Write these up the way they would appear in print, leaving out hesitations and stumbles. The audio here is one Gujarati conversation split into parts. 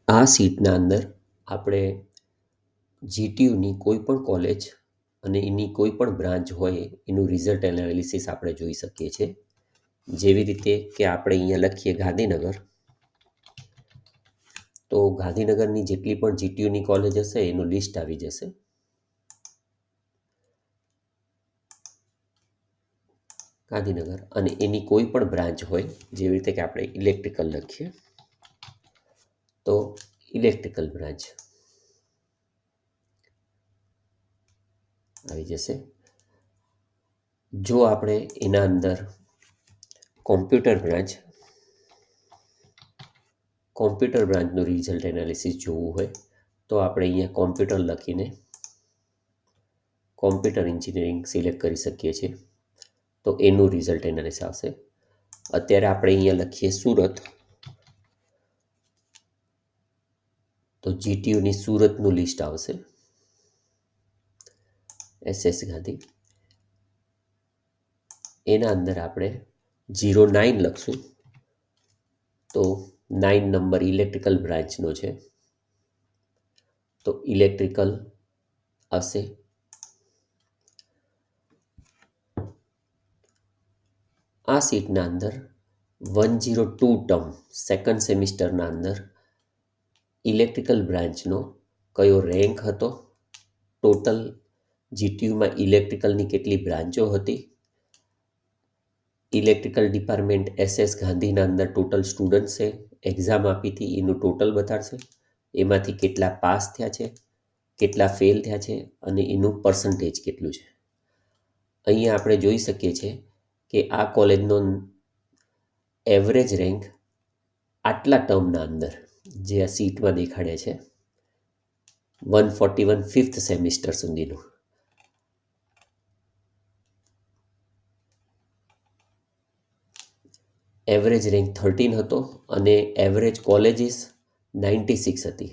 આ સીટના અંદર આપણે જીટીયુની કોઈ પણ કોલેજ અને એની કોઈ પણ બ્રાન્ચ હોય એનું રિઝલ્ટ એનાલિસિસ આપણે જોઈ શકીએ છીએ. જેવી રીતે કે આપણે અહીંયા લખીએ ગાંધીનગર, તો ગાંધીનગરની જેટલી પણ જીટીયુની કોલેજ હશે એનું લિસ્ટ આવી જશે. ગાંધીનગર અને એની કોઈ પણ બ્રાન્ચ હોય, જેવી રીતે કે આપણે ઇલેક્ટ્રિકલ લખીએ તો ઇલેક્ટ્રિકલ બ્રાન્ચ આવી જશે. જો આપણે એના અંદર કોમ્પ્યુટર બ્રાન્ચનું રિઝલ્ટ એનાલિસિસ જોવું હોય તો આપણે અહીંયા કોમ્પ્યુટર લખીને કોમ્પ્યુટર એન્જિનિયરિંગ સિલેક્ટ કરી શકીએ છીએ, તો એનું રિઝલ્ટ એનાલિસિસ આવશે. અત્યારે આપણે અહીંયા લખીએ સુરત, તો જીટીયુની સુરતનું લિસ્ટ આવશે. SS ગાંધી, એના અંદર આપણે 09 લખશું તો 9 નંબર ઇલેક્ટ્રિકલ બ્રાન્ચનો છે, તો ઇલેક્ટ્રિકલ આવશે. આ સીટના અંદર 102 ટર્મ સેકન્ડ સેમિસ્ટરના અંદર ઇલેક્ટ્રિકલ બ્રાન્ચનો કયો રેન્ક હતો, ટોટલ જીટીયુમાં ઇલેક્ટ્રિકલની કેટલી બ્રાન્ચો હતી, ઇલેક્ટ્રિકલ ડિપાર્ટમેન્ટ SS ગાંધીના અંદર ટોટલ સ્ટુડન્ટ્સે એક્ઝામ આપી હતી એનું ટોટલ બતાડશે, એમાંથી કેટલા પાસ થયા છે, કેટલા ફેલ થયા છે અને એનું પર્સન્ટેજ કેટલું છે. અહીંયા આપણે જોઈ શકીએ છીએ કે આ કોલેજનો એવરેજ રેન્ક આટલા ટર્મના અંદર જે આ સીટમાં દેખાડે છે 141 ફિફ્થ સેમિસ્ટર સુધીનું એવરેજ રેન્ક 13 હતો અને એવરેજ કોલેજીસ 96 હતી.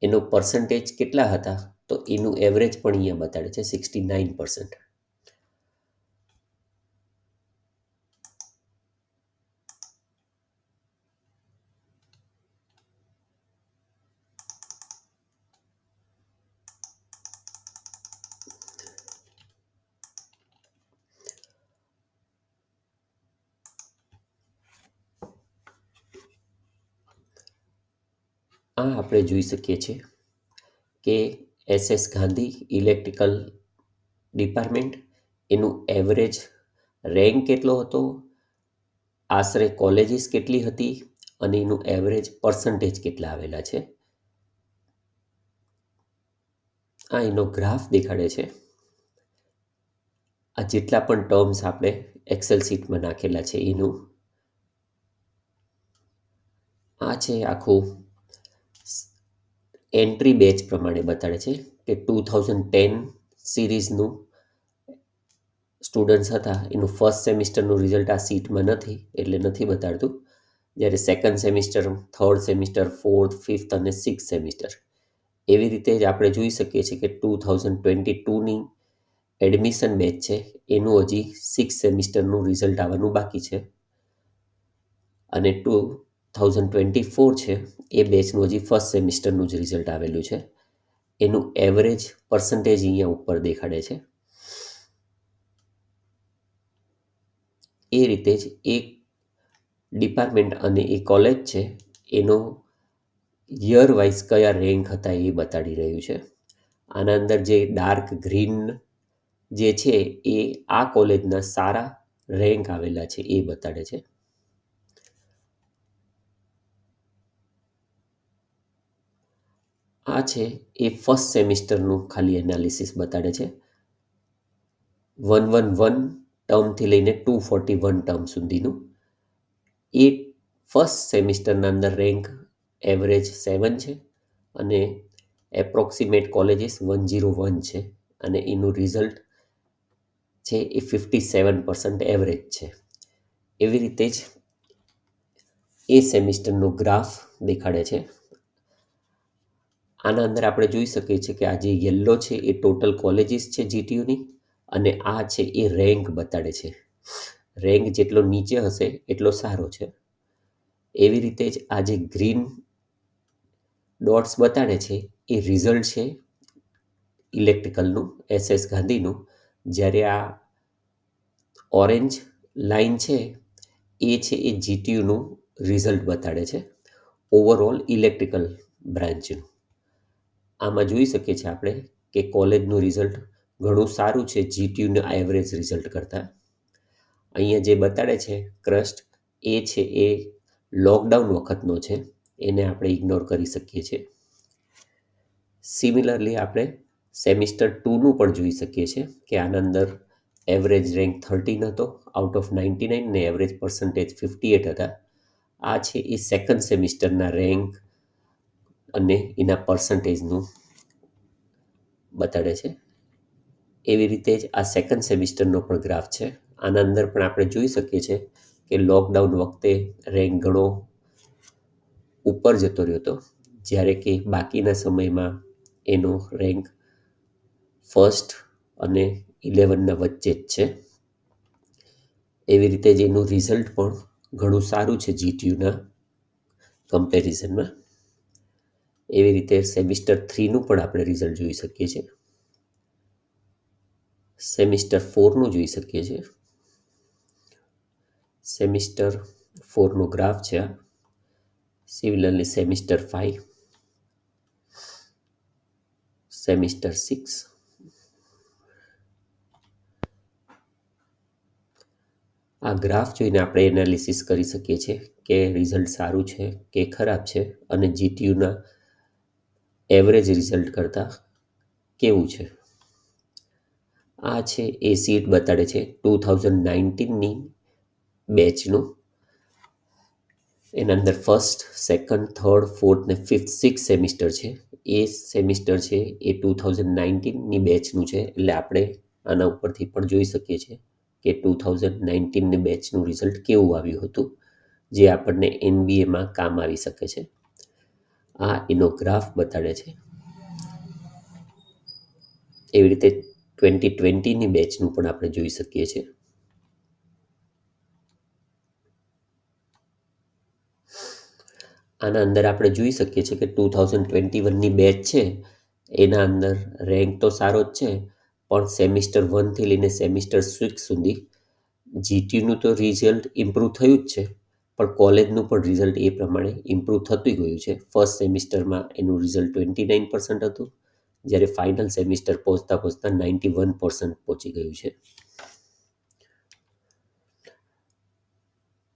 એનો પર્સન્ટેજ કેટલા હતા તો એનું એવરેજ પણ અહીંયા બતાડે છે 69%. આ આપણે જોઈ શકીએ છીએ કે SS ગાંધી ઇલેક્ટ્રિકલ ડિપાર્ટમેન્ટ એનું એવરેજ રેન્ક કેટલો હતો, આશરે કોલેજીસ કેટલી હતી અને એનું એવરેજ પર્સન્ટેજ કેટલા આવેલા છે. આ એનો ગ્રાફ દેખાડે છે. આ જેટલા પણ ટર્મ્સ આપણે એક્સેલ શીટમાં નાખેલા છે એનું આ છે આખું એન્ટ્રી બેચ પ્રમાણે બતાડે છે કે 2010 સિરીઝનું સ્ટુડન્ટ્સ હતા એનું ફર્સ્ટ સેમિસ્ટરનું રિઝલ્ટ આ સીટમાં નથી એટલે નથી બતાડતું, જ્યારે second semester, third semester, fourth, fifth અને સિક્સ્થ સેમિસ્ટર એવી રીતે જ આપણે જોઈ શકીએ છીએ કે 2022ની એડમિશન બેચ છે એનું હજી સિક્સ્થ સેમિસ્ટરનું રિઝલ્ટ આવવાનું બાકી છે અને 2024 છે એ બેચનું હજી ફર્સ્ટ સેમિસ્ટરનું જ રિઝલ્ટ આવેલું છે. એનું એવરેજ પર્સન્ટેજ અહીંયા ઉપર દેખાડે છે. એ રીતે જ એક ડિપાર્ટમેન્ટ અને એ કોલેજ છે એનો યર વાઇઝ કયા રેન્ક હતા એ બતાડી રહ્યું છે. આના અંદર જે ડાર્ક ગ્રીન જે છે એ આ કોલેજના સારા રેન્ક આવેલા છે એ બતાડે છે. આ છે એ ફર્સ્ટ સેમિસ્ટરનું ખાલી એનાલિસિસ બતાડે છે. 111 ટર્મથી લઈને 241 ટર્મ સુધીનું. એ ફર્સ્ટ સેમિસ્ટરના અંદર રેન્ક એવરેજ 7 છે અને એપ્રોક્સિમેટ કોલેજીસ 101 છે અને એનું રિઝલ્ટ છે એ 57% એવરેજ છે. એવી રીતે જ એ સેમિસ્ટરનો ગ્રાફ દેખાડે છે. આના અંદર આપણે જોઈ શકીએ છીએ કે આ જે યલો છે એ ટોટલ કોલેજીસ છે જીટીયુની અને આ છે એ રેન્ક બતાડે છે. રેન્ક જેટલો નીચે હશે એટલો સારો છે. એવી રીતે જ આ જે ગ્રીન ડોટ્સ બતાડે છે એ રિઝલ્ટ છે ઇલેક્ટ્રિકલનું, SS ગાંધીનું. જ્યારે આ ઓરેન્જ લાઈન છે એ GTUનું રિઝલ્ટ બતાડે છે, ઓવરઓલ ઇલેક્ટ્રિકલ બ્રાન્ચનું. આમાં જોઈ શકીએ છીએ આપણે કે કોલેજનું રિઝલ્ટ ઘણું સારું છે GTUના એવરેજ રિઝલ્ટ કરતાં. અહીંયા જે બતાડે છે ક્રસ્ટ એ લોકડાઉન વખતનો છે, એને આપણે ઇગ્નોર કરી શકીએ છીએ. સિમિલરલી આપણે સેમિસ્ટર 2નું પણ જોઈ શકીએ છીએ કે આના અંદર એવરેજ રેન્ક 13 હતો આઉટ ઓફ 99 ને એવરેજ પર્સન્ટેજ 58 હતા. આ છે એ સેકન્ડ સેમિસ્ટરના રેન્ક અને એના પર્સન્ટેજનું બતાડે છે. એવી રીતે જ આ સેકન્ડ સેમિસ્ટરનો પણ ગ્રાફ છે. આના અંદર પણ આપણે જોઈ શકીએ છીએ કે લોકડાઉન વખતે રેન્ક ઘણો ઉપર જતો રહ્યો હતો, જ્યારે કે બાકીના સમયમાં એનો રેન્ક ફર્સ્ટ અને 11ના વચ્ચે જ છે. એવી રીતે જ એનું રિઝલ્ટ પણ ઘણું સારું છે GTUના કમ્પેરિઝનમાં. એવી રીતે સેમિસ્ટર 3નું પણ આપણે રિઝલ્ટ જોઈ શકીએ છીએ. સેમિસ્ટર 4નું જોઈ શકીએ છીએ. સેમિસ્ટર 4નું ગ્રાફ છે આ. Similarly semester 5, semester 6. આ ગ્રાફ જોઈને આપણે એનાલિસિસ કરી શકીએ છીએ કે રિઝલ્ટ સારું છે કે ખરાબ છે અને GTUના એવરેજ રિઝલ્ટ કરતાં કેવું છે. આ છે એ સીટ બતાડે છે 2019ની બેચનું. એના અંદર ફર્સ્ટ, સેકન્ડ, થર્ડ, ફોર્થ ને ફિફ્થ 6 સેમિસ્ટર છે. એ સેમિસ્ટર છે એ 2019ની બેચનું છે, એટલે આપણે આના ઉપરથી પણ જોઈ શકીએ છીએ કે 2019ની બેચનું રિઝલ્ટ કેવું આવ્યું હતું, જે આપણને NBA માં કામ આવી શકે છે. આ એનો ગ્રાફ બતાડે છે. એવી રીતે 2020ની બેચનું પણ આપણે જોઈ શકીએ છીએ. આના અંદર આપણે જોઈ શકીએ છીએ કે 2021ની બેચ છે એના અંદર રેન્ક તો સારો જ છે, પણ સેમિસ્ટર 1થી લઈને સેમિસ્ટર 6 સુધી GTUનું તો રિઝલ્ટ ઇમ્પ્રૂવ થયું જ છે, પણ કોલેજનું પણ રિઝલ્ટ એ પ્રમાણે ઇમ્પ્રૂવ થતું ગયું છે. ફર્સ્ટ સેમિસ્ટરમાં એનું રિઝલ્ટ 29% હતું, જ્યારે ફાઇનલ સેમિસ્ટર પહોંચતા 91% પહોંચી ગયું છે.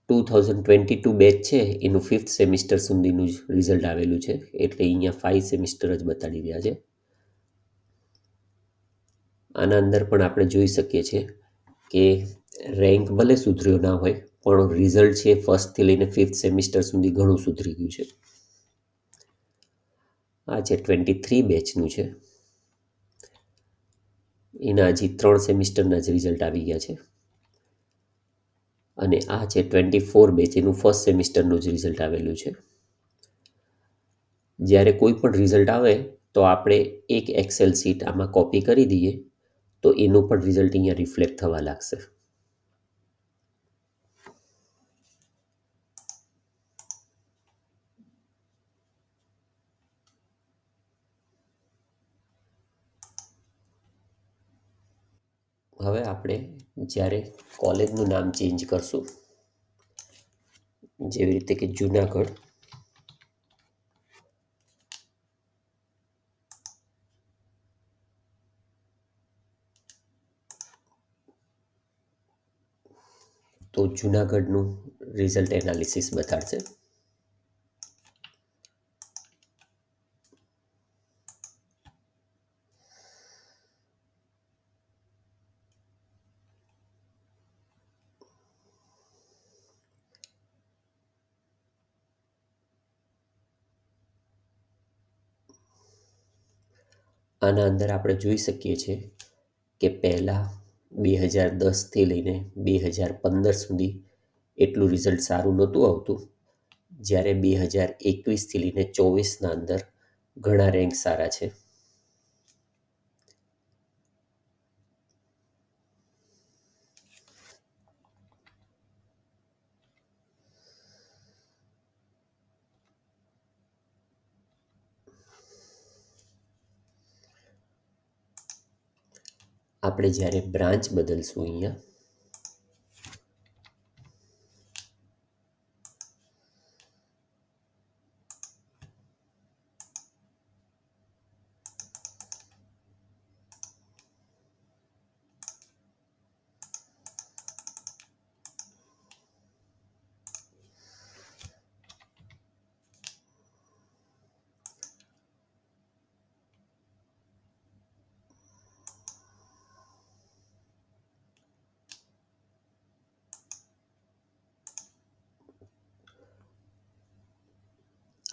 2022 બેચ છે એનું ફિફ્થ સેમિસ્ટર સુધીનું જ રિઝલ્ટ આવેલું છે, એટલે અહીંયા 5 સેમિસ્ટર જ બતાડી રહ્યા છે. આના અંદર પણ આપણે જોઈ શકીએ છીએ કે રેન્ક ભલે સુધર્યો ના હોય, પણ રિઝલ્ટ છે ફર્સ્ટથી લઈને ફિફ્થ સેમિસ્ટર સુધી ઘણું સુધરી ગયું છે. આ છે 23 બેચનું છે. એના હજી 3 સેમિસ્ટરના જ રિઝલ્ટ આવી ગયા છે. અને આ છે 24 બેચ, એનું ફર્સ્ટ સેમિસ્ટરનું જ રિઝલ્ટ આવેલું છે. જ્યારે કોઈ પણ રિઝલ્ટ આવે તો આપણે એક એક્સેલ શીટ આમાં કોપી કરી દઈએ તો એનું પણ રિઝલ્ટ અહીંયા રિફ્લેક્ટ થવા લાગશે. હવે આપણે જ્યારે કોલેજનું નામ ચેન્જ કરશું, જેવી રીતે કે જુનાગઢ, તો જુનાગઢનું રિઝલ્ટ એનાલિસિસ બતાડશે. આના અંદર આપણે જોઈ શકીએ છીએ કે પહેલાં 2010થી લઈને 2015 સુધી એટલું રિઝલ્ટ સારું નહોતું આવતું, જ્યારે 2021થી લઈને 24ના અંદર ઘણા રેન્ક સારા છે. આપણે જ્યારે બ્રાન્ચ બદલશું અહીંયા,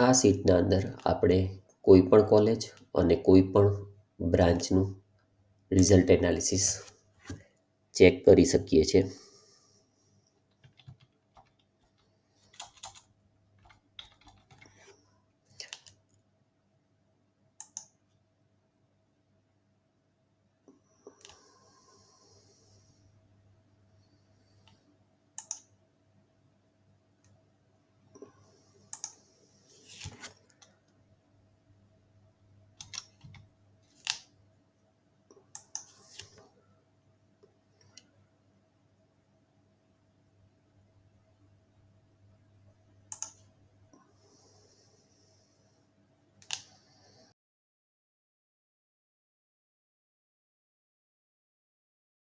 આ સીટના અંદર આપણે કોઈ પણ કોલેજ અને કોઈ પણ બ્રાન્ચનું રિઝલ્ટ એનાલિસિસ ચેક કરી શકીએ છીએ.